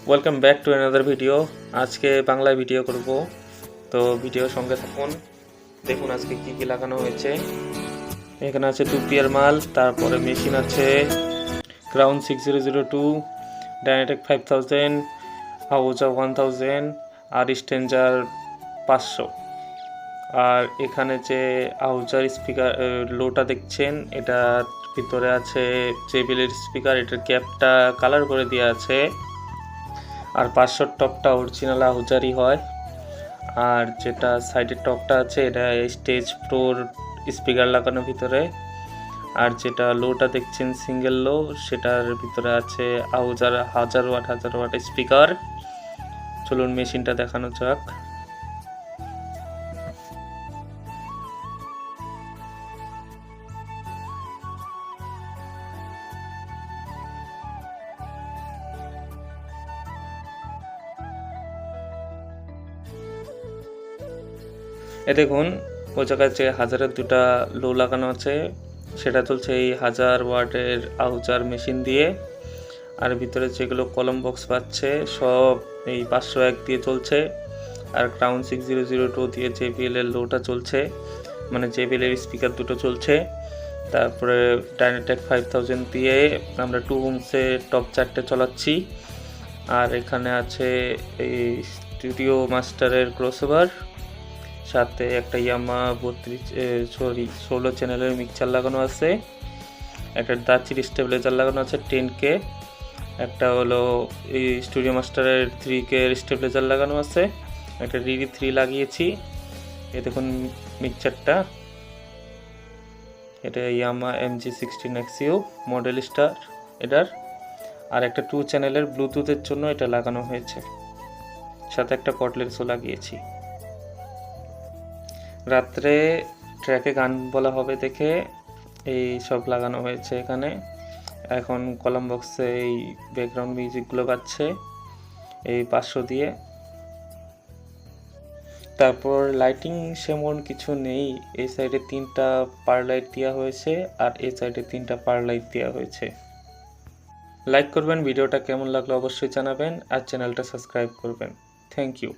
Welcome back to another video. আজকে বাংলায় video করব, তো ভিডিও সঙ্গে থাকুন। দেখুন আজকে কি কি লাগানো হয়েছে। এখানে আছে 2 মাল, তারপরে মেশিন আছে ক্রাউন 6002, ডাইনাটেক 5000, হাউজা 1000 আর স্ট্রেঞ্জার 500। আর এখানে যে আউজার স্পিকার লোটা দেখছেন, এটার ভিতরে আছে জেবিএলের স্পিকার, এটার ক্যাপটা কালার করে দেওয়া আছে। আর 500 টপটা অরিজিনাল আহুজারই হয়। আর যেটা সাইডের টপটা আছে এটা স্টেজ প্রোর স্পিকার লাগানো ভিতরে। আর যেটা লোটা দেখছেন সিঙ্গেল লো, সেটার ভিতরে আছে আহুজার 1000 ওয়াট স্পিকার। চলুন মেশিনটা দেখানো যাক। দেখুন ওই জায়গায় যে 1000-এর দুটা লো লাগানো আছে, সেটা চলছে এই 1000 ওয়াটের আহুজার মেশিন দিয়ে। আর ভিতরে যেগুলো কলম বক্স পাচ্ছে সব এই 501 দিয়ে চলছে। আর ক্রাউন 6002 দিয়ে জেবিএলের লোটা চলছে, মানে জেবিএলের স্পিকার দুটো চলছে। তারপরে ডাইনাটেক 5000 দিয়ে আমরা 2 ওহমসে টপ 4টে চালাচ্ছি। আর এখানে আছে এই স্টুডিও মাস্টারের ক্রসওভার, সাথে একটা ইয়ামা 16 চ্যানেলের মিক্সার লাগানো আছে, একটা দাচির স্টেবিলাইজার লাগানো আছে 10K, একটা হলো এই স্টুডিও মাস্টারের 3K স্টেবিলাইজার লাগানো আছে, একটা DD3 লাগিয়েছি। এই দেখুন মিক্সারটা, এটা ইয়ামা MG16XU মডেল স্টার এটার। আর একটা 2 চ্যানেলের ব্লুটুথের জন্য এটা লাগানো হয়েছে, সাথে একটা কটলেটসও লাগিয়েছি। রাত্রে ট্র্যাকে গান বলা হবে দেখে এই সব লাগানো হয়েছে এখানে। এখন কলাম বক্সে এই ব্যাকগ্রাউন্ড মিউজিকগুলো বাজছে এই 500 দিয়ে। তারপর লাইটিং সেমন কিছু নেই, এই সাইডে 3টা পার লাইট দেওয়া হয়েছে আর এই সাইডে 3টা পার লাইট দেওয়া হয়েছে। লাইক করবেন, ভিডিওটা কেমন লাগলো অবশ্যই জানাবেন, আর চ্যানেলটা সাবস্ক্রাইব করবেন। Thank you.